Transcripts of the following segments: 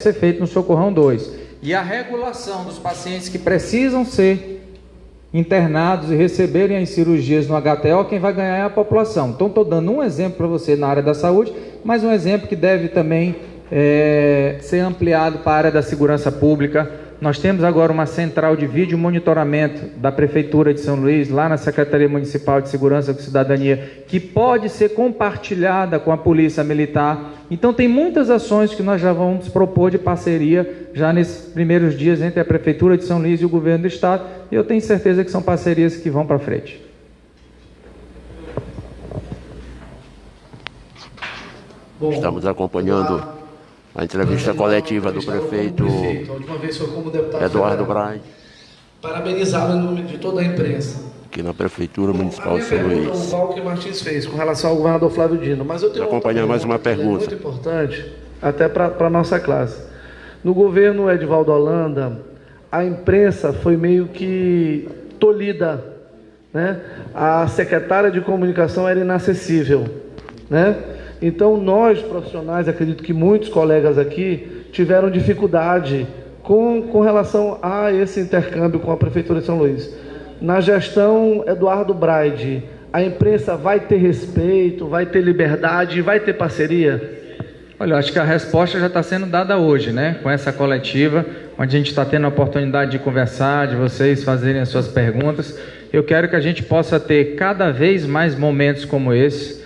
ser feito no Socorrão 2. E a regulação dos pacientes que precisam ser internados e receberem as cirurgias no HTO, quem vai ganhar é a população. Então, estou dando um exemplo para você na área da saúde, mas um exemplo que deve também ser ampliado para a área da segurança pública. Nós temos agora uma central de vídeo monitoramento da Prefeitura de São Luís, lá na Secretaria Municipal de Segurança e Cidadania, que pode ser compartilhada com a Polícia Militar. Então, tem muitas ações que nós já vamos propor de parceria já nesses primeiros dias entre a Prefeitura de São Luís e o Governo do Estado, e eu tenho certeza que são parcerias que vão para frente. Estamos acompanhando a entrevista coletiva do prefeito A última vez foi como deputado Eduardo federal. Braide, Parabenizá-lo em nome de toda a imprensa. aqui na Prefeitura Municipal A de minha São pergunta, Luís. o Valquir Martins fez com relação ao governador Flávio Dino, mas eu tenho Acompanhar mais uma pergunta. muito importante, até para a nossa classe. No governo Edivaldo Holanda, a imprensa foi meio que tolhida, né? A secretária de comunicação era inacessível, né? Então, nós, profissionais, acredito que muitos colegas aqui tiveram dificuldade com relação a esse intercâmbio com a Prefeitura de São Luís. Na gestão Eduardo Braide, a imprensa vai ter respeito, vai ter liberdade, vai ter parceria? Olha, eu acho que a resposta já está sendo dada hoje, né? Com essa coletiva, onde a gente está tendo a oportunidade de conversar, de vocês fazerem as suas perguntas. Eu quero que a gente possa ter cada vez mais momentos como esse.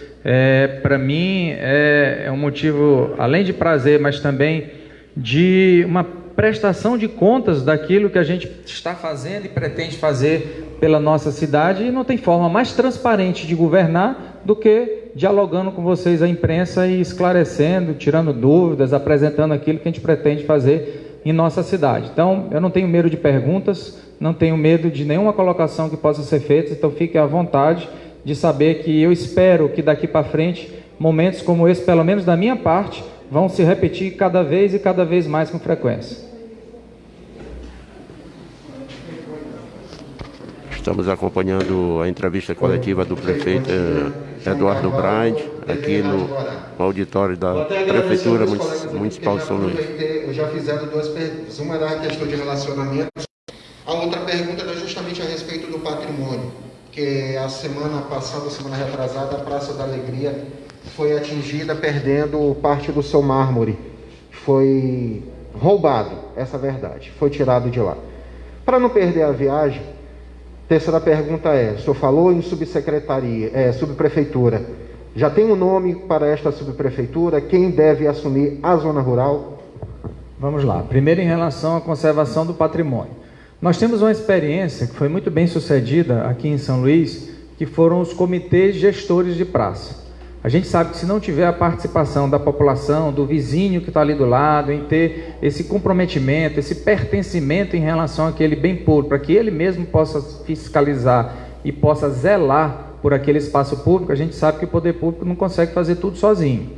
Para mim é um motivo, além de prazer, mas também de uma prestação de contas daquilo que a gente está fazendo e pretende fazer pela nossa cidade, e não tem forma mais transparente de governar do que dialogando com vocês, a imprensa, e esclarecendo, tirando dúvidas, apresentando aquilo que a gente pretende fazer em nossa cidade. Então, eu não tenho medo de perguntas, não tenho medo de nenhuma colocação que possa ser feita, então fiquem à vontade de saber que eu espero que daqui para frente, momentos como esse, pelo menos da minha parte, vão se repetir cada vez e cada vez mais com frequência. Estamos acompanhando a entrevista coletiva do prefeito Eduardo Braide, aqui no auditório da Prefeitura Municipal de São Luís. Já fizeram duas perguntas. Uma era a questão de relacionamento. A outra pergunta era justamente a respeito do patrimônio, que a semana passada, semana retrasada, a Praça da Alegria foi atingida perdendo parte do seu mármore. Foi roubado, essa é a verdade, foi tirado de lá. Para não perder a viagem, terceira pergunta o senhor falou em subprefeitura. Já tem um nome para esta subprefeitura? Quem deve assumir a zona rural? Vamos lá. Primeiro, em relação à conservação do patrimônio. Nós temos uma experiência que foi muito bem sucedida aqui em São Luís, que foram os comitês gestores de praça. A gente sabe que se não tiver a participação da população, do vizinho que está ali do lado, em ter esse comprometimento, esse pertencimento em relação àquele bem público, para que ele mesmo possa fiscalizar e possa zelar por aquele espaço público, a gente sabe que o poder público não consegue fazer tudo sozinho.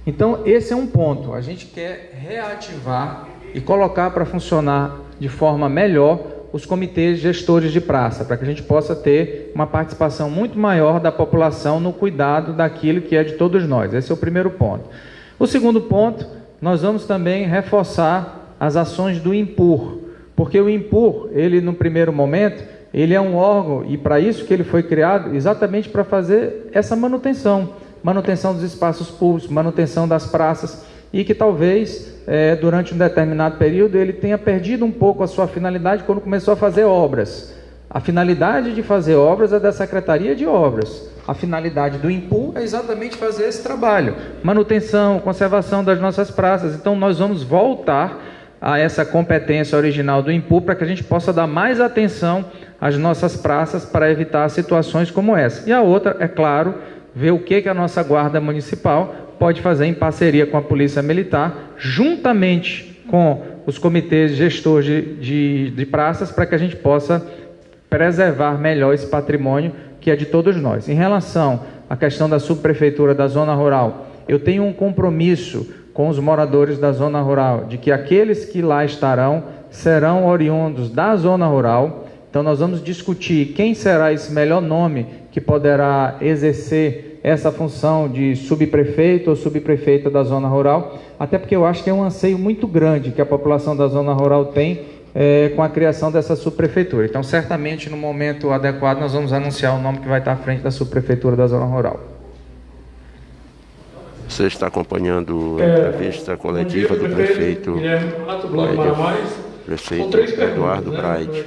Então, esse é um ponto. A gente quer reativar e colocar para funcionar de forma melhor os comitês gestores de praça, para que a gente possa ter uma participação muito maior da população no cuidado daquilo que é de todos nós. Esse é o primeiro ponto. O segundo ponto, nós vamos também reforçar as ações do IMPUR, porque o IMPUR, ele no primeiro momento, ele é um órgão, e para isso que ele foi criado, exatamente para fazer essa manutenção dos espaços públicos, manutenção das praças, e que talvez durante um determinado período ele tenha perdido um pouco a sua finalidade quando começou a fazer obras. A finalidade de fazer obras é da Secretaria de Obras. A finalidade do IMPUR é exatamente fazer esse trabalho, manutenção, conservação das nossas praças. Então nós vamos voltar a essa competência original do IMPUR para que a gente possa dar mais atenção às nossas praças para evitar situações como essa. E a outra, é claro, ver o que a nossa Guarda Municipal pode fazer em parceria com a Polícia Militar, juntamente com os comitês gestores de praças, para que a gente possa preservar melhor esse patrimônio que é de todos nós. Em relação à questão da subprefeitura da zona rural, eu tenho um compromisso com os moradores da zona rural, de que aqueles que lá estarão serão oriundos da zona rural. Então nós vamos discutir quem será esse melhor nome que poderá exercer essa função de subprefeito ou subprefeita da zona rural, até porque eu acho que é um anseio muito grande que a população da zona rural tem com a criação dessa subprefeitura. Então, certamente, no momento adequado, nós vamos anunciar o nome que vai estar à frente da subprefeitura da zona rural. Você está acompanhando a entrevista coletiva do prefeito Eduardo Braide.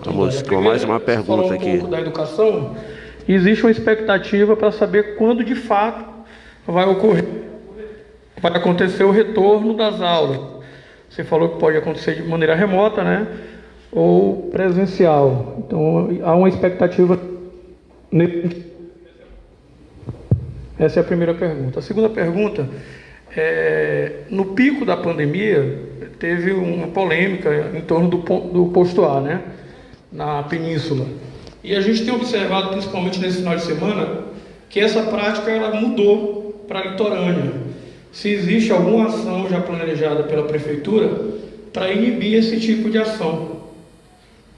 Vamos com mais uma pergunta aqui. Um pouco da educação. Existe uma expectativa para saber quando de fato vai acontecer o retorno das aulas. Você falou que pode acontecer de maneira remota, né? Ou presencial. Então há uma expectativa. Essa é a primeira pergunta. A segunda pergunta no pico da pandemia teve uma polêmica em torno do posto A, né? Na península. E a gente tem observado, principalmente nesse final de semana, que essa prática ela mudou para a litorânea. Se existe alguma ação já planejada pela prefeitura para inibir esse tipo de ação.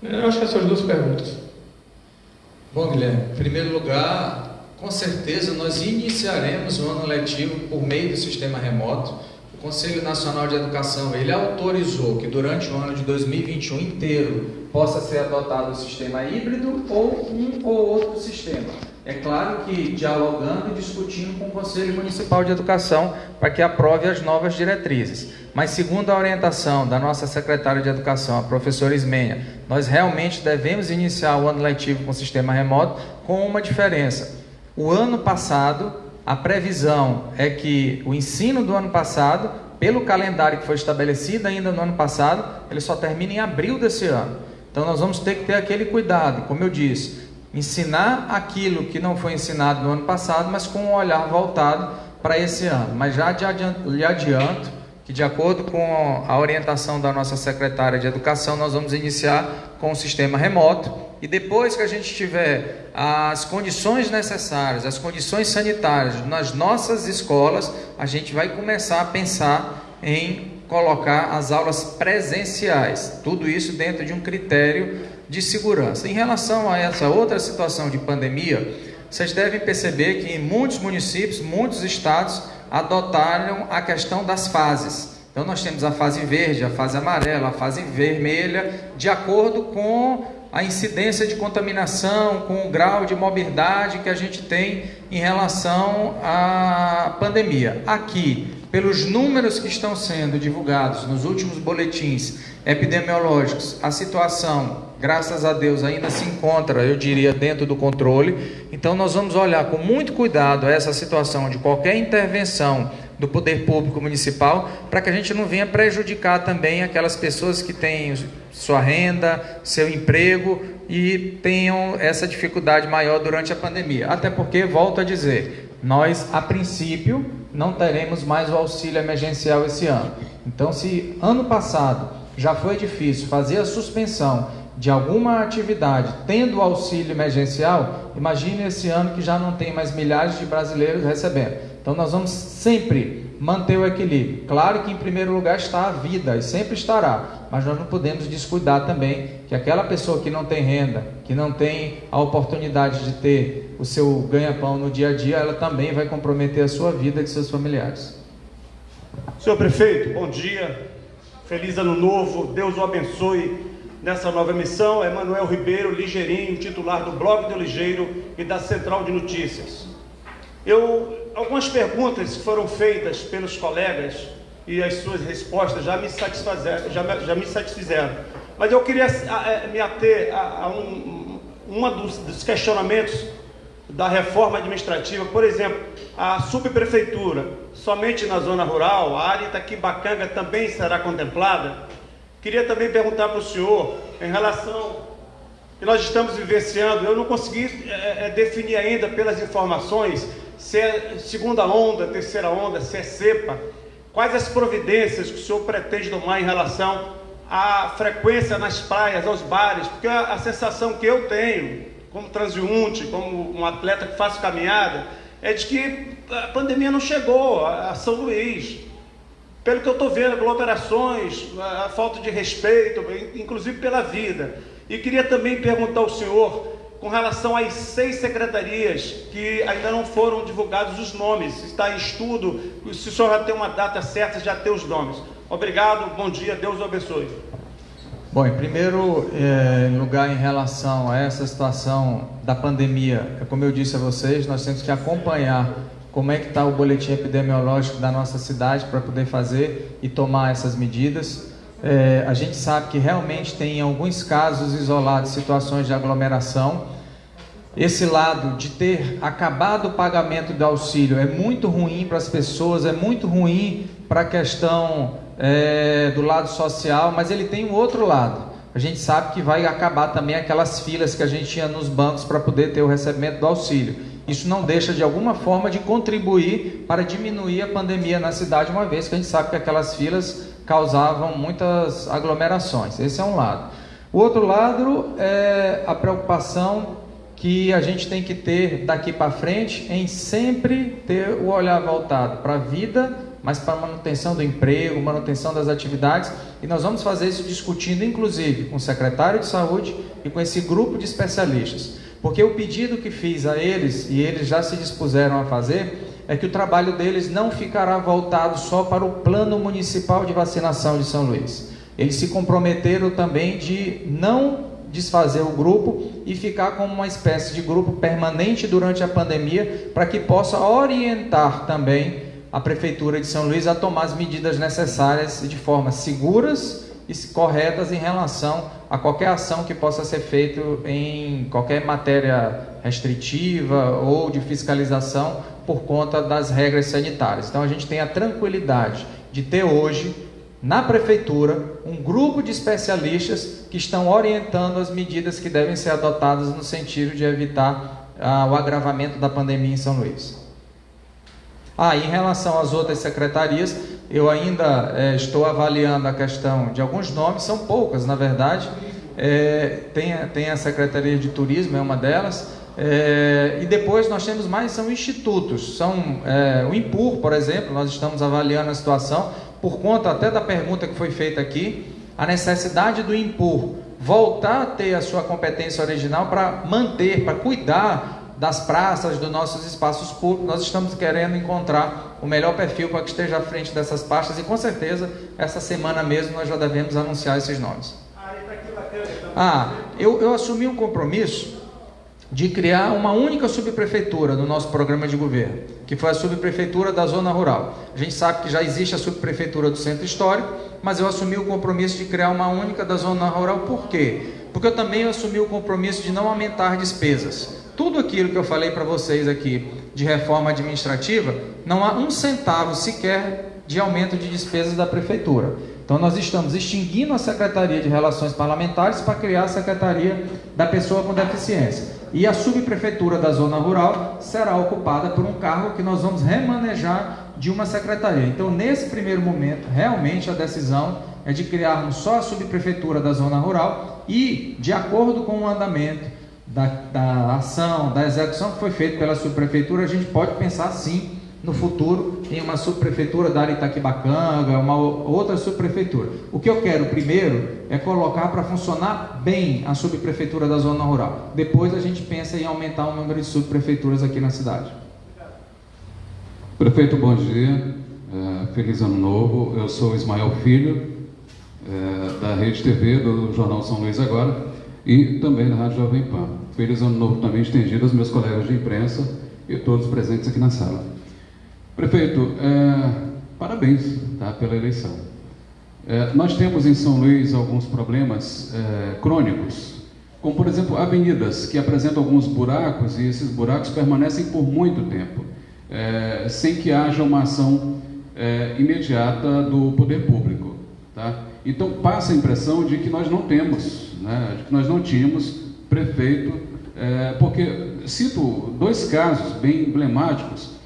Eu acho que essas duas perguntas. Bom, Guilherme, em primeiro lugar, com certeza nós iniciaremos o ano letivo por meio do sistema remoto. O Conselho Nacional de Educação, ele autorizou que durante o ano de 2021 inteiro possa ser adotado o sistema híbrido ou um ou outro sistema. É claro que dialogando e discutindo com o Conselho Municipal de Educação para que aprove as novas diretrizes. Mas segundo a orientação da nossa secretária de Educação, a professora Ismênia, nós realmente devemos iniciar o ano letivo com o sistema remoto com uma diferença. O ano passado, a previsão é que o ensino do ano passado, pelo calendário que foi estabelecido ainda no ano passado, ele só termina em abril desse ano. Então nós vamos ter que ter aquele cuidado, como eu disse, ensinar aquilo que não foi ensinado no ano passado, mas com um olhar voltado para esse ano. Mas já lhe adianto que, de acordo com a orientação da nossa secretária de Educação, nós vamos iniciar com o sistema remoto e depois que a gente tiver as condições necessárias, as condições sanitárias nas nossas escolas, a gente vai começar a pensar em colocar as aulas presenciais, tudo isso dentro de um critério de segurança. Em relação a essa outra situação de pandemia, vocês devem perceber que em muitos municípios, muitos estados adotaram a questão das fases. Então nós temos a fase verde, a fase amarela, a fase vermelha, de acordo com a incidência de contaminação, com o grau de morbidade que a gente tem em relação à pandemia. Aqui, pelos números que estão sendo divulgados nos últimos boletins epidemiológicos, a situação, graças a Deus, ainda se encontra, eu diria, dentro do controle. Então nós vamos olhar com muito cuidado essa situação de qualquer intervenção do poder público municipal, para que a gente não venha prejudicar também aquelas pessoas que têm sua renda, seu emprego e tenham essa dificuldade maior durante a pandemia. Até porque, volto a dizer, nós, a princípio, não teremos mais o auxílio emergencial esse ano. Então, se ano passado já foi difícil fazer a suspensão de alguma atividade tendo o auxílio emergencial, imagine esse ano que já não tem mais milhares de brasileiros recebendo. Então nós vamos sempre manter o equilíbrio. Claro que em primeiro lugar está a vida e sempre estará, mas nós não podemos descuidar também que aquela pessoa que não tem renda, que não tem a oportunidade de ter o seu ganha-pão no dia a dia, ela também vai comprometer a sua vida e de seus familiares. Senhor prefeito, bom dia, feliz ano novo, Deus o abençoe nessa nova missão. Emanuel Ribeiro, ligeirinho, titular do Blog do Ligeiro e da Central de Notícias. Algumas perguntas que foram feitas pelos colegas e as suas respostas já me satisfizeram. Mas eu queria me ater a dos questionamentos da reforma administrativa. Por exemplo, a subprefeitura, somente na zona rural, a área Itaquibacanga também será contemplada. Queria também perguntar para o senhor, em relação que nós estamos vivenciando, eu não consegui definir ainda pelas informações se é segunda onda, terceira onda, se é cepa, quais as providências que o senhor pretende tomar em relação à frequência nas praias, aos bares, porque a sensação que eu tenho, como transeunte, como um atleta que faz caminhada, é de que a pandemia não chegou a São Luís. Pelo que eu estou vendo, aglomerações, a falta de respeito, inclusive pela vida. E queria também perguntar ao senhor, com relação às 6 secretarias que ainda não foram divulgados os nomes. Está em estudo, se o senhor já tem uma data certa, já tem os nomes. Obrigado, bom dia, Deus o abençoe. Bom, em primeiro lugar, em relação a essa situação da pandemia, como eu disse a vocês, nós temos que acompanhar como é que está o boletim epidemiológico da nossa cidade para poder fazer e tomar essas medidas. A gente sabe que realmente tem em alguns casos isolados situações de aglomeração. Esse lado de ter acabado o pagamento do auxílio é muito ruim para as pessoas, é muito ruim para a questão do lado social, mas ele tem um outro lado. A gente sabe que vai acabar também aquelas filas que a gente tinha nos bancos para poder ter o recebimento do auxílio. Isso não deixa de alguma forma de contribuir para diminuir a pandemia na cidade, uma vez que a gente sabe que aquelas filas causavam muitas aglomerações. Esse é um lado. O outro lado é a preocupação que a gente tem que ter daqui para frente em sempre ter o olhar voltado para a vida, mas para a manutenção do emprego, manutenção das atividades, e nós vamos fazer isso discutindo inclusive com o secretário de saúde e com esse grupo de especialistas, porque o pedido que fiz a eles, e eles já se dispuseram a fazer, é que o trabalho deles não ficará voltado só para o plano municipal de vacinação de São Luís. Eles se comprometeram também de não desfazer o grupo e ficar como uma espécie de grupo permanente durante a pandemia, para que possa orientar também a Prefeitura de São Luís a tomar as medidas necessárias de forma seguras e corretas em relação a qualquer ação que possa ser feita em qualquer matéria restritiva ou de fiscalização por conta das regras sanitárias. Então a gente tem a tranquilidade de ter hoje na Prefeitura um grupo de especialistas que estão orientando as medidas que devem ser adotadas no sentido de evitar o agravamento da pandemia em São Luís. Em relação às outras secretarias, eu ainda estou avaliando a questão de alguns nomes, são poucas na verdade. Tem a Secretaria de Turismo, é uma delas, e depois nós temos mais, são institutos, o IMPUR, por exemplo, nós estamos avaliando a situação, por conta até da pergunta que foi feita aqui, a necessidade do IMPUR voltar a ter a sua competência original para manter, para cuidar das praças, dos nossos espaços públicos. Nós estamos querendo encontrar o melhor perfil para que esteja à frente dessas pastas, e com certeza essa semana mesmo nós já devemos anunciar esses nomes. Eu assumi um compromisso de criar uma única subprefeitura no nosso programa de governo, que foi a subprefeitura da zona rural. A gente sabe que já existe a subprefeitura do centro histórico, mas eu assumi o compromisso de criar uma única da zona rural. Por quê? Porque eu também assumi o compromisso de não aumentar despesas. Tudo aquilo que eu falei para vocês aqui de reforma administrativa, não há um centavo sequer de aumento de despesas da prefeitura. Então nós estamos extinguindo a Secretaria de Relações Parlamentares para criar a Secretaria da Pessoa com Deficiência. E a subprefeitura da zona rural será ocupada por um cargo que nós vamos remanejar de uma secretaria. Então, nesse primeiro momento, realmente a decisão é de criarmos só a subprefeitura da zona rural e, de acordo com o andamento da ação, da execução que foi feita pela subprefeitura, a gente pode pensar sim no futuro em uma subprefeitura da área Itaquibacanga, uma outra subprefeitura. O que eu quero primeiro é colocar para funcionar bem a subprefeitura da zona rural. Depois a gente pensa em aumentar o número de subprefeituras aqui na cidade. Prefeito, bom dia, feliz ano novo. Eu sou Ismael Filho, da Rede TV, do Jornal São Luís Agora, e também da Rádio Jovem Pan. Feliz ano novo também estendido aos meus colegas de imprensa e todos presentes aqui na sala. Prefeito, parabéns, tá, pela eleição. Nós temos em São Luís alguns problemas crônicos, como por exemplo avenidas que apresentam alguns buracos, e esses buracos permanecem por muito tempo, sem que haja uma ação imediata do poder público, tá? Então passa a impressão de que nós não temos, né, de que nós não tínhamos prefeito, porque cito dois casos bem emblemáticos.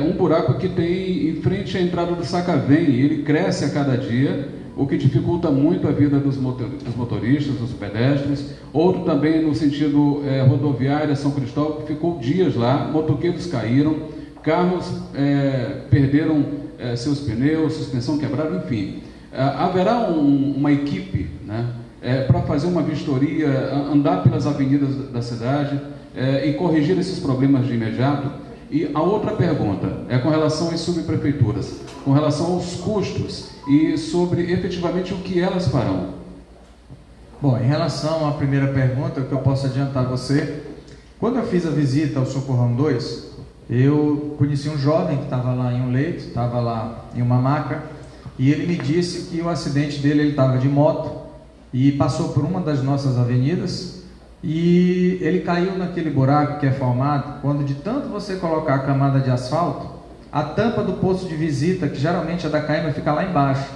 Um buraco que tem em frente à entrada do Sacavém, ele cresce a cada dia, o que dificulta muito a vida dos motoristas, dos pedestres. Outro também no sentido rodoviária São Cristóvão, que ficou dias lá, motoqueiros caíram, carros perderam seus pneus, suspensão quebrada, enfim. Haverá uma equipe, né, para fazer uma vistoria, andar pelas avenidas da cidade e corrigir esses problemas de imediato? E a outra pergunta é com relação às subprefeituras, com relação aos custos e sobre efetivamente o que elas farão. Bom, em relação à primeira pergunta, o que eu posso adiantar a você, quando eu fiz a visita ao Socorrão 2, eu conheci um jovem que estava lá em um leito, estava lá em uma maca, e ele me disse que o acidente dele, ele estava de moto e passou por uma das nossas avenidas e ele caiu naquele buraco que é formado quando de tanto você colocar a camada de asfalto, a tampa do posto de visita, que geralmente é da Caema, fica lá embaixo.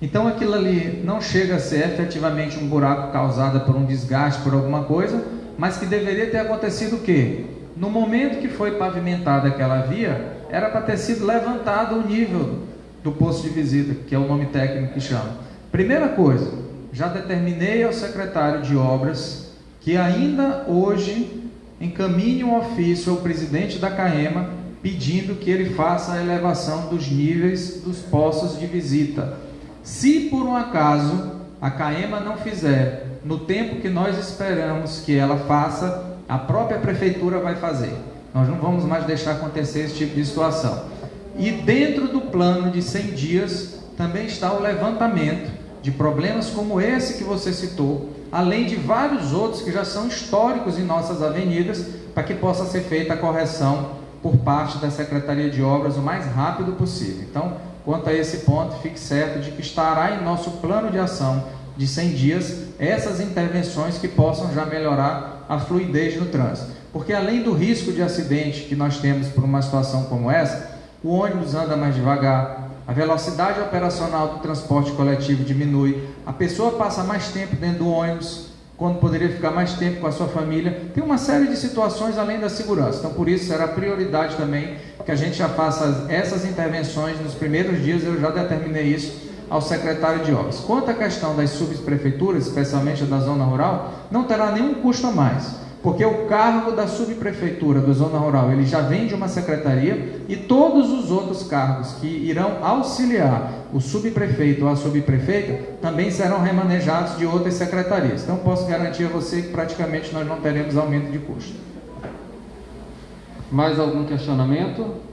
Então aquilo ali não chega a ser efetivamente um buraco causado por um desgaste, por alguma coisa, mas que deveria ter acontecido o quê? No momento que foi pavimentada aquela via, era para ter sido levantado o nível do posto de visita, que é o nome técnico que chama. Primeira coisa, já determinei ao secretário de obras que ainda hoje encaminhe um ofício ao presidente da Caema pedindo que ele faça a elevação dos níveis dos postos de visita. Se por um acaso a Caema não fizer no tempo que nós esperamos que ela faça, a própria prefeitura vai fazer. Nós não vamos mais deixar acontecer esse tipo de situação. E dentro do plano de 100 dias também está o levantamento de problemas como esse que você citou, além de vários outros que já são históricos em nossas avenidas, para que possa ser feita a correção por parte da Secretaria de Obras o mais rápido possível. Então, quanto a esse ponto, fique certo de que estará em nosso plano de ação de 100 dias essas intervenções que possam já melhorar a fluidez no trânsito. Porque além do risco de acidente que nós temos por uma situação como essa, o ônibus anda mais devagar, a velocidade operacional do transporte coletivo diminui, a pessoa passa mais tempo dentro do ônibus, quando poderia ficar mais tempo com a sua família. Tem uma série de situações além da segurança. Então, por isso, será prioridade também que a gente já faça essas intervenções nos primeiros dias. Eu já determinei isso ao secretário de obras. Quanto à questão das subprefeituras, especialmente a da zona rural, não terá nenhum custo a mais, porque o cargo da subprefeitura da zona rural, ele já vem de uma secretaria, e todos os outros cargos que irão auxiliar o subprefeito ou a subprefeita também serão remanejados de outras secretarias. Então posso garantir a você que praticamente nós não teremos aumento de custo. Mais algum questionamento?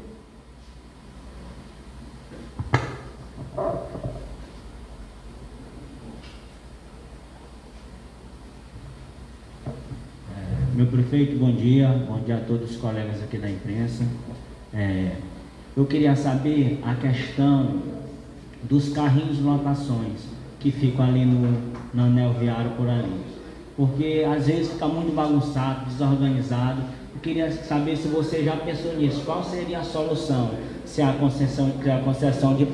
Meu prefeito, bom dia a todos os colegas aqui da imprensa. Eu queria saber a questão dos carrinhos de lotações que ficam ali no anel viário por ali, porque às vezes fica muito bagunçado, desorganizado. Eu queria saber se você já pensou nisso, qual seria a solução, se a concessão de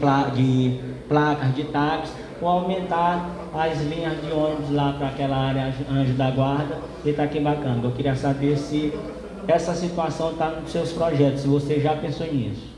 placas de táxi, ou aumentar as linhas de ônibus lá para aquela área Anjo da Guarda e Itaquibacanga. Eu queria saber se essa situação está nos seus projetos, se você já pensou nisso.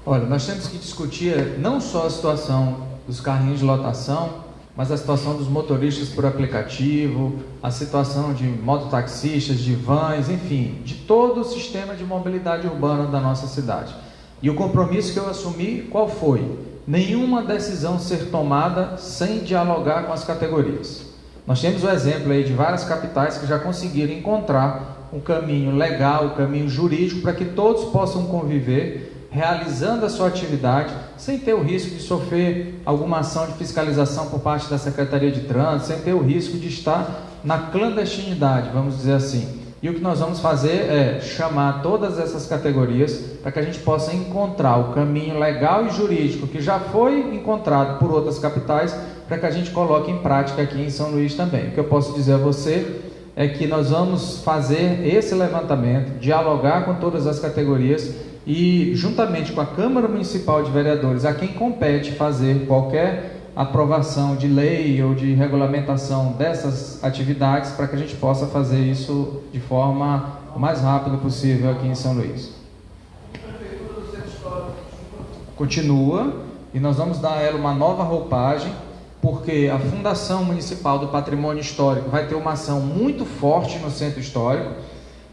Olha, nós temos que discutir não só a situação dos carrinhos de lotação, mas a situação dos motoristas por aplicativo, a situação de mototaxistas, de vans, enfim, de todo o sistema de mobilidade urbana da nossa cidade. E o compromisso que eu assumi, qual foi? Nenhuma decisão ser tomada sem dialogar com as categorias. Nós temos o exemplo aí de várias capitais que já conseguiram encontrar um caminho legal, um caminho jurídico para que todos possam conviver, realizando a sua atividade, sem ter o risco de sofrer alguma ação de fiscalização por parte da Secretaria de Trânsito, sem ter o risco de estar na clandestinidade, vamos dizer assim. E o que nós vamos fazer é chamar todas essas categorias para que a gente possa encontrar o caminho legal e jurídico que já foi encontrado por outras capitais, para que a gente coloque em prática aqui em São Luís também. O que eu posso dizer a você é que nós vamos fazer esse levantamento, dialogar com todas as categorias e, juntamente com a Câmara Municipal de Vereadores, a quem compete fazer qualquer aprovação de lei ou de regulamentação dessas atividades, para que a gente possa fazer isso de forma o mais rápida possível aqui em São Luís. Continua, e nós vamos dar a ela uma nova roupagem, porque a Fundação Municipal do Patrimônio Histórico vai ter uma ação muito forte no Centro Histórico,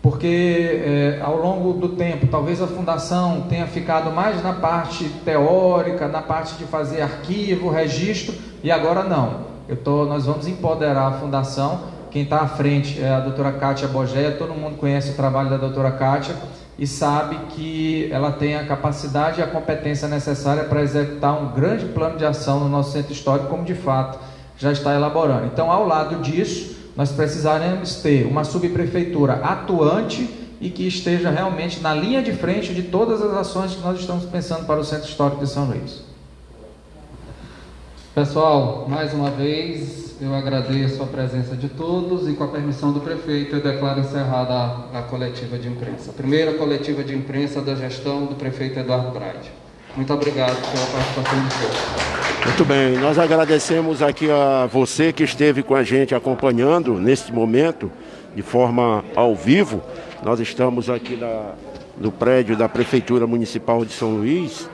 porque ao longo do tempo, talvez a Fundação tenha ficado mais na parte teórica, na parte de fazer arquivo, registro, e agora não. Nós vamos empoderar a fundação. Quem está à frente é a doutora Kátia Bogéia, todo mundo conhece o trabalho da doutora Kátia e sabe que ela tem a capacidade e a competência necessária para executar um grande plano de ação no nosso centro histórico, como de fato já está elaborando. Então, ao lado disso, nós precisaremos ter uma subprefeitura atuante e que esteja realmente na linha de frente de todas as ações que nós estamos pensando para o Centro Histórico de São Luís. Pessoal, mais uma vez, eu agradeço a presença de todos e, com a permissão do prefeito, eu declaro encerrada a coletiva de imprensa. A primeira coletiva de imprensa da gestão do prefeito Eduardo Braide. Muito obrigado pela participação de todos. Muito bem, nós agradecemos aqui a você que esteve com a gente acompanhando neste momento, de forma ao vivo. Nós estamos aqui no prédio da Prefeitura Municipal de São Luís,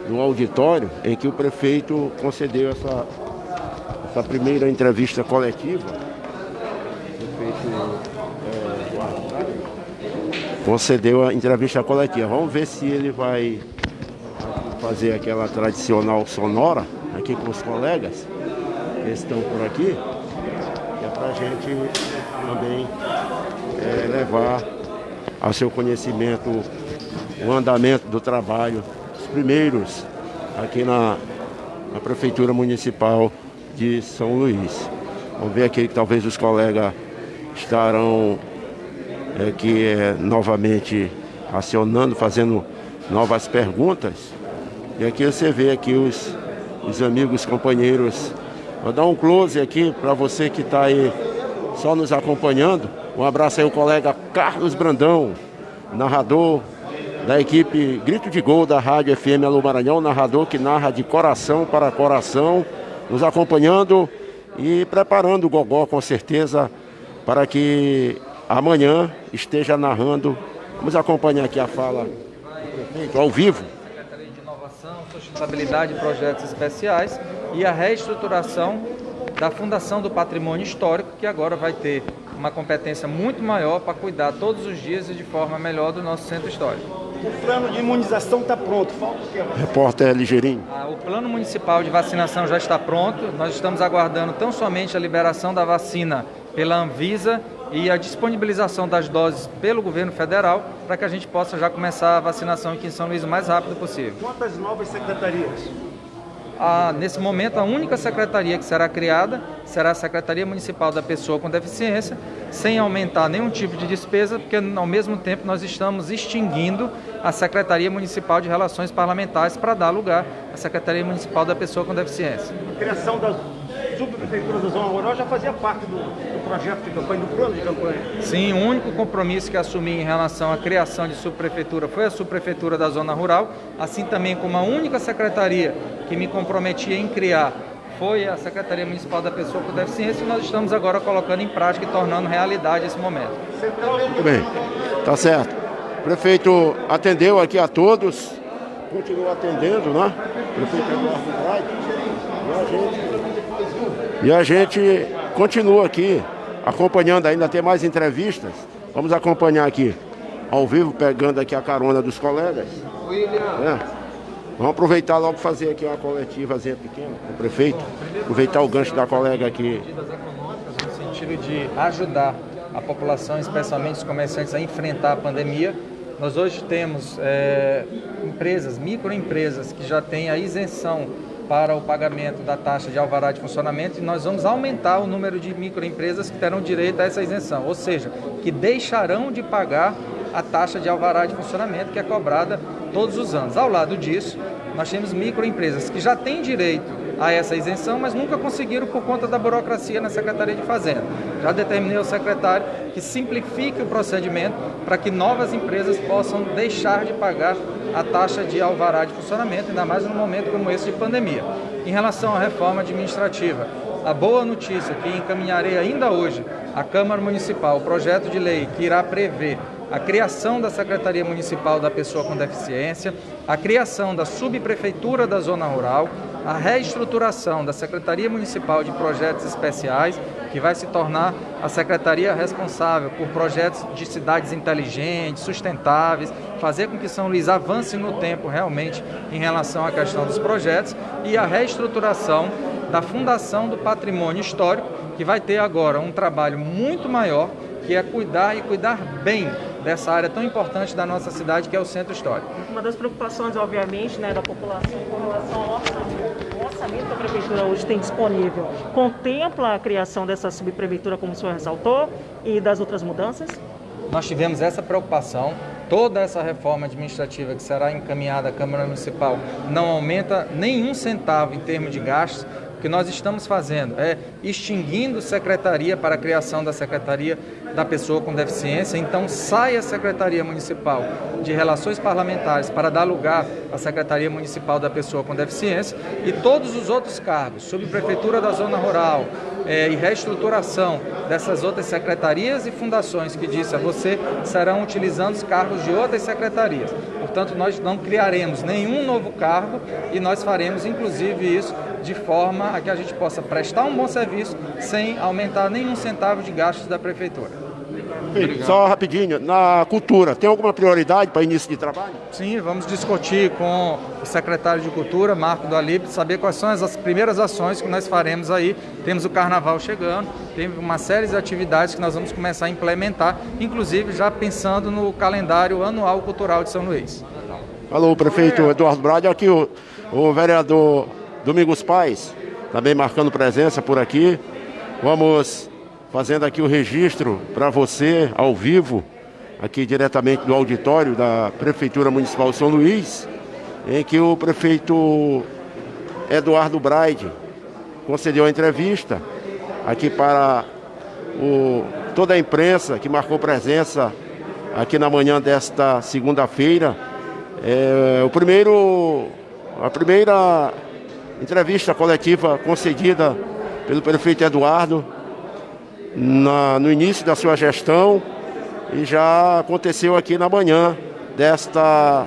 no auditório em que o prefeito concedeu essa primeira entrevista coletiva. Concedeu a entrevista coletiva. Vamos ver se ele vai fazer aquela tradicional sonora aqui com os colegas que estão por aqui, que é para a gente também levar ao seu conhecimento o andamento do trabalho dos primeiros aqui na Prefeitura Municipal de São Luís. Vamos ver aqui que talvez os colegas estarão aqui novamente acionando, fazendo novas perguntas. E aqui você vê aqui os amigos, companheiros. Vou dar um close aqui para você que está aí só nos acompanhando. Um abraço aí ao colega Carlos Brandão, narrador da equipe Grito de Gol da Rádio FM Alô Maranhão, narrador que narra de coração para coração, nos acompanhando e preparando o gogó com certeza para que amanhã esteja narrando. Vamos acompanhar aqui a fala do prefeito ao vivo. Secretaria de Inovação, Sustentabilidade e Projetos Especiais e a reestruturação da Fundação do Patrimônio Histórico, que agora vai ter uma competência muito maior para cuidar todos os dias e de forma melhor do nosso centro histórico. O plano de imunização está pronto. Falta o quê? Repórter Ligeirinho. O plano municipal de vacinação já está pronto. Nós estamos aguardando tão somente a liberação da vacina pela Anvisa e a disponibilização das doses pelo governo federal para que a gente possa já começar a vacinação aqui em São Luís o mais rápido possível. Quantas novas secretarias? Nesse momento, a única secretaria que será criada será a Secretaria Municipal da Pessoa com Deficiência, sem aumentar nenhum tipo de despesa, porque ao mesmo tempo nós estamos extinguindo a Secretaria Municipal de Relações Parlamentares para dar lugar à Secretaria Municipal da Pessoa com Deficiência. A criação da subprefeitura da Zona Rural já fazia parte do projeto de campanha, do plano de campanha. Sim, o único compromisso que assumi em relação à criação de subprefeitura foi a subprefeitura da Zona Rural, assim também como a única secretaria que me comprometia em criar foi a Secretaria Municipal da Pessoa com Deficiência, e nós estamos agora colocando em prática e tornando realidade esse momento. Muito bem, tá certo. O prefeito atendeu aqui a todos, continua atendendo, né? O prefeito Eduardo Braide. E a gente continua aqui acompanhando, ainda tem mais entrevistas. Vamos acompanhar aqui ao vivo, pegando aqui a carona dos colegas. Vamos aproveitar logo e fazer aqui uma coletivazinha pequena com o prefeito. Aproveitar o gancho da colega aqui. Medidas econômicas no sentido de ajudar a população, especialmente os comerciantes, a enfrentar a pandemia. Nós hoje temos empresas, microempresas, que já têm a isenção para o pagamento da taxa de alvará de funcionamento, e nós vamos aumentar o número de microempresas que terão direito a essa isenção, ou seja, que deixarão de pagar a taxa de alvará de funcionamento que é cobrada todos os anos. Ao lado disso, nós temos microempresas que já têm direito a essa isenção, mas nunca conseguiram por conta da burocracia na Secretaria de Fazenda. Já determinei ao secretário que simplifique o procedimento para que novas empresas possam deixar de pagar a taxa de alvará de funcionamento, ainda mais num momento como esse de pandemia. Em relação à reforma administrativa, a boa notícia que encaminharei ainda hoje à Câmara Municipal, o projeto de lei que irá prever a criação da Secretaria Municipal da Pessoa com Deficiência, a criação da Subprefeitura da Zona Rural, a reestruturação da Secretaria Municipal de Projetos Especiais, que vai se tornar a secretaria responsável por projetos de cidades inteligentes, sustentáveis, fazer com que São Luís avance no tempo realmente em relação à questão dos projetos, e a reestruturação da Fundação do Patrimônio Histórico, que vai ter agora um trabalho muito maior, que é cuidar e cuidar bem dessa área tão importante da nossa cidade, que é o Centro Histórico. Uma das preocupações, obviamente, da população com relação ao orçamento. O orçamento que a Prefeitura hoje tem disponível contempla a criação dessa subprefeitura, como o senhor ressaltou, e das outras mudanças? Nós tivemos essa preocupação. Toda essa reforma administrativa que será encaminhada à Câmara Municipal não aumenta nenhum centavo em termos de gastos. O que nós estamos fazendo é extinguindo secretaria para a criação da Secretaria da Pessoa com Deficiência. Então sai a Secretaria Municipal de Relações Parlamentares para dar lugar à Secretaria Municipal da Pessoa com Deficiência, e todos os outros cargos, subprefeitura da Zona Rural e reestruturação dessas outras secretarias e fundações que disse a você, serão utilizando os cargos de outras secretarias. Portanto, nós não criaremos nenhum novo cargo e nós faremos, inclusive, isso de forma a que a gente possa prestar um bom serviço sem aumentar nenhum centavo de gastos da Prefeitura. Só rapidinho, na cultura, tem alguma prioridade para início de trabalho? Sim, vamos discutir com o secretário de Cultura, Marco do Alipe, saber quais são as primeiras ações que nós faremos aí. Temos o Carnaval chegando, tem uma série de atividades que nós vamos começar a implementar, inclusive já pensando no calendário anual cultural de São Luís. Alô, prefeito Eduardo Brade, aqui o vereador Domingos Pais, também marcando presença por aqui. Vamos fazendo aqui o registro para você, ao vivo, aqui diretamente do auditório da Prefeitura Municipal de São Luís, em que o prefeito Eduardo Brade concedeu a entrevista aqui para toda a imprensa que marcou presença aqui na manhã desta segunda-feira. A primeira entrevista coletiva concedida pelo prefeito Eduardo no início da sua gestão, e já aconteceu aqui na manhã desta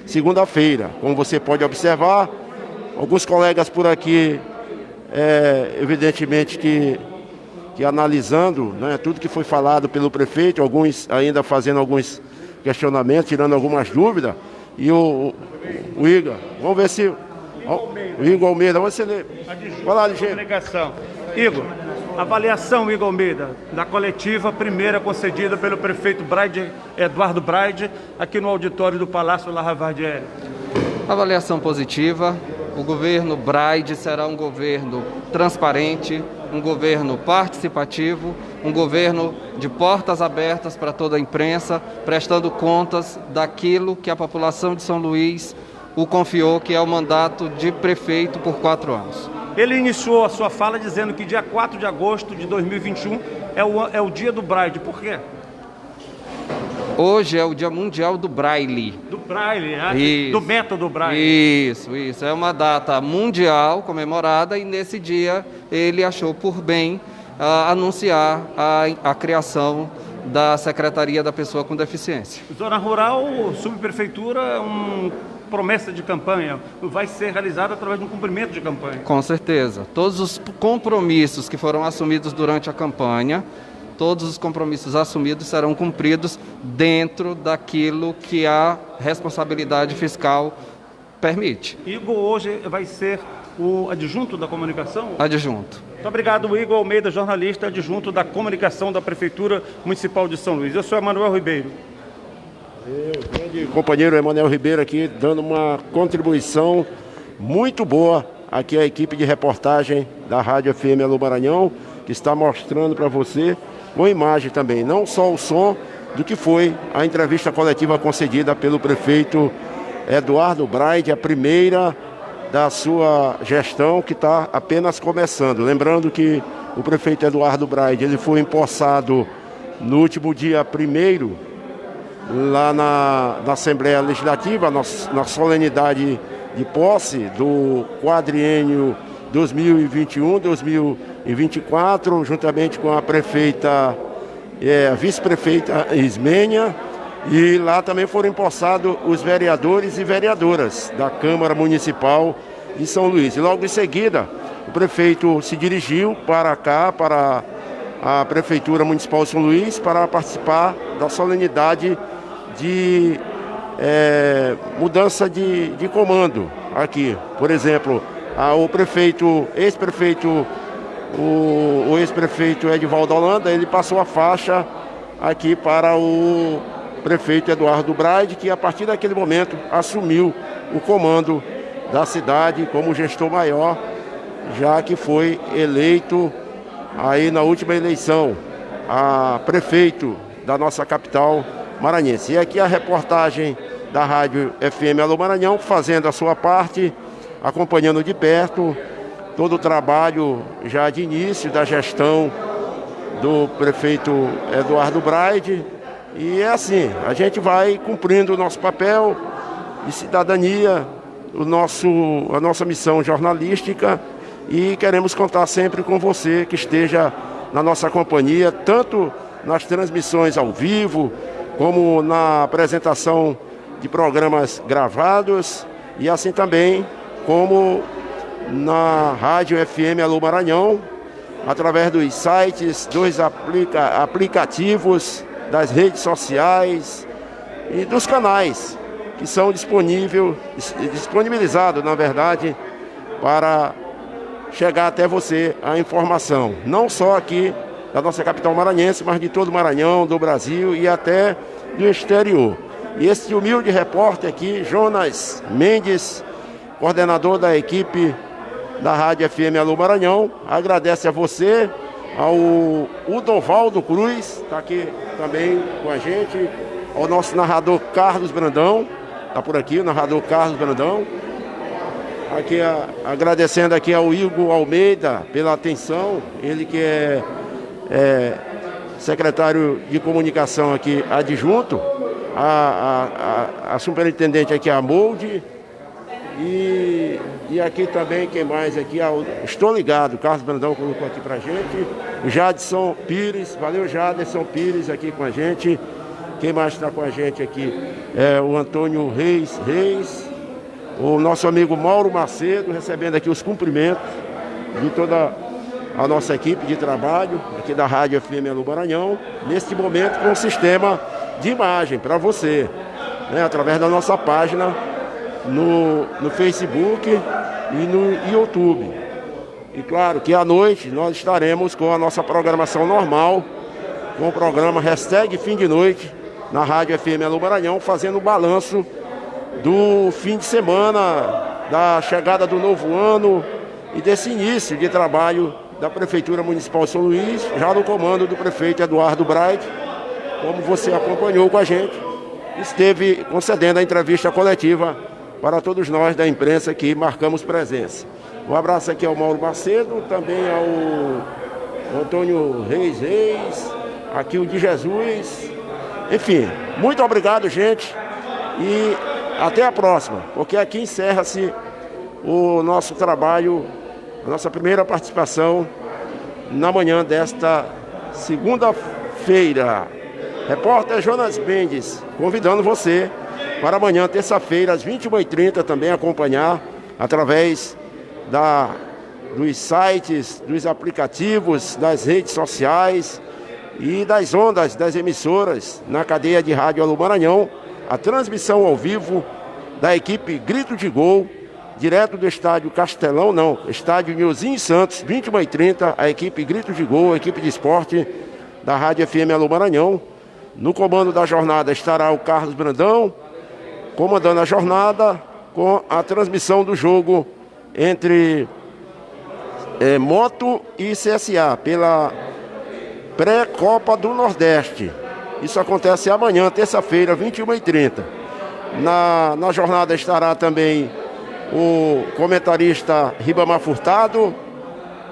segunda-feira. Como você pode observar, alguns colegas por aqui, evidentemente que analisando, né, tudo que foi falado pelo prefeito, alguns ainda fazendo alguns questionamentos, tirando algumas dúvidas, e o Igor, vamos ver se... O Igor Almeida, você lê. Vai lá, ligeiro. Igor, avaliação, Igor Almeida, da coletiva primeira concedida pelo prefeito Eduardo Brade, aqui no auditório do Palácio Laravardieri. Avaliação positiva. O governo Brade será um governo transparente, um governo participativo, um governo de portas abertas para toda a imprensa, prestando contas daquilo que a população de São Luís o confiou, que é o mandato de prefeito por 4 anos. Ele iniciou a sua fala dizendo que dia 4 de agosto de 2021 é o dia do Brade. Por quê? Hoje é o Dia Mundial do Braille. Do Braille, né? Do método Braille. Isso. É uma data mundial comemorada, e nesse dia ele achou por bem anunciar a criação da Secretaria da Pessoa com Deficiência. Zona Rural, subprefeitura, promessa de campanha, vai ser realizada através de um cumprimento de campanha. Com certeza. Todos os compromissos que foram assumidos durante a campanha, todos os compromissos assumidos serão cumpridos dentro daquilo que a responsabilidade fiscal permite. Igor hoje vai ser o adjunto da comunicação? Adjunto. Muito obrigado, Igor Almeida, jornalista adjunto da comunicação da Prefeitura Municipal de São Luís. Eu sou Emanuel Ribeiro. O grande companheiro Emanuel Ribeiro aqui dando uma contribuição muito boa aqui à equipe de reportagem da Rádio FM Alô Maranhão, que está mostrando para você uma imagem também, não só o som do que foi a entrevista coletiva concedida pelo prefeito Eduardo Brade, a primeira da sua gestão, que está apenas começando. Lembrando que o prefeito Eduardo Brade, ele foi empossado no último dia 1º, lá na Assembleia Legislativa, na solenidade de posse do quadriênio 2021-2024, juntamente com a prefeita, a vice-prefeita Ismênia, e lá também foram empossados os vereadores e vereadoras da Câmara Municipal de São Luís. E logo em seguida, o prefeito se dirigiu para cá, para a Prefeitura Municipal de São Luís, para participar da solenidade de mudança de comando aqui. Por exemplo, o prefeito, ex-prefeito, o ex-prefeito Edivaldo Holanda, ele passou a faixa aqui para o prefeito Eduardo Braide, que a partir daquele momento assumiu o comando da cidade como gestor maior, já que foi eleito aí na última eleição a prefeito da nossa capital maranhense. E aqui a reportagem da Rádio FM Alô Maranhão, fazendo a sua parte, acompanhando de perto todo o trabalho já de início da gestão do prefeito Eduardo Braide. E é assim, a gente vai cumprindo o nosso papel de cidadania, a nossa missão jornalística, e queremos contar sempre com você que esteja na nossa companhia, tanto nas transmissões ao vivo, como na apresentação de programas gravados, e assim também como na Rádio FM Alô Maranhão, através dos sites, dos aplicativos, das redes sociais e dos canais que são disponibilizados, na verdade, para chegar até você a informação, não só aqui da nossa capital maranhense, mas de todo o Maranhão, do Brasil e até do exterior. E esse humilde repórter aqui, Jonas Mendes, coordenador da equipe da Rádio FM Alô Maranhão, agradece a você, ao Udovaldo Cruz, está aqui também com a gente, ao nosso narrador Carlos Brandão, está por aqui, o narrador Carlos Brandão, aqui agradecendo aqui ao Igor Almeida pela atenção, ele que é secretário de comunicação aqui adjunto, a superintendente aqui, a Molde, e aqui também, quem mais aqui? Estou ligado, o Carlos Brandão colocou aqui pra gente, o Jadson Pires, valeu Jadson Pires aqui com a gente. Quem mais está com a gente aqui? O Antônio Reis, o nosso amigo Mauro Macedo, recebendo aqui os cumprimentos de toda a nossa equipe de trabalho, aqui da Rádio FM Alô Maranhão, neste momento com um sistema de imagem para você, né, através da nossa página no Facebook e no YouTube. E claro que à noite nós estaremos com a nossa programação normal, com o programa Fim de Noite, na Rádio FM Alô Maranhão, fazendo o balanço do fim de semana, da chegada do novo ano e desse início de trabalho da Prefeitura Municipal de São Luís, já no comando do prefeito Eduardo Braide, como você acompanhou com a gente, esteve concedendo a entrevista coletiva para todos nós da imprensa que marcamos presença. Um abraço aqui ao Mauro Macedo, também ao Antônio Reis, aqui o de Jesus. Enfim, muito obrigado, gente, e até a próxima, porque aqui encerra-se o nosso trabalho, a nossa primeira participação na manhã desta segunda-feira. Repórter Jonas Mendes, convidando você para amanhã, terça-feira, às 21h30, também acompanhar através dos sites, dos aplicativos, das redes sociais e das ondas das emissoras na cadeia de Rádio Alô Maranhão, a transmissão ao vivo da equipe Grito de Gol, direto do estádio Castelão, estádio Nilzinho Santos, 21h30, a equipe Grito de Gol, a equipe de esporte da Rádio FM Alô Maranhão. No comando da jornada estará o Carlos Brandão, comandando a jornada com a transmissão do jogo entre Moto e CSA pela pré-Copa do Nordeste. Isso acontece amanhã, terça-feira, 21h30. Na jornada estará também o comentarista Ribamar Furtado,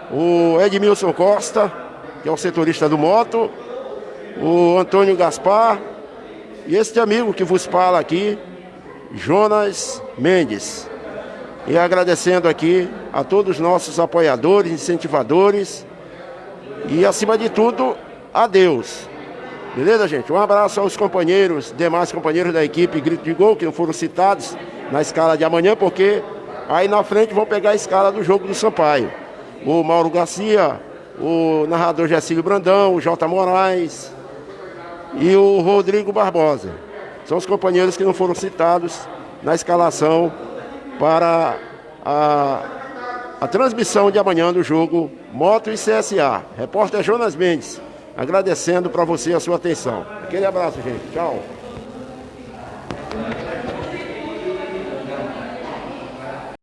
o Edmilson Costa, que é o setorista do Moto, o Antônio Gaspar e este amigo que vos fala aqui, Jonas Mendes. E agradecendo aqui a todos os nossos apoiadores, incentivadores e, acima de tudo, a Deus. Beleza, gente? Um abraço aos companheiros, demais companheiros da equipe Grito de Gol, que não foram citados na escala de amanhã, porque aí na frente vão pegar a escala do jogo do Sampaio. O Mauro Garcia, o narrador Gessílio Brandão, o J. Moraes e o Rodrigo Barbosa. São os companheiros que não foram citados na escalação para a transmissão de amanhã do jogo Moto e CSA. Repórter Jonas Mendes, agradecendo para você a sua atenção. Aquele abraço, gente. Tchau.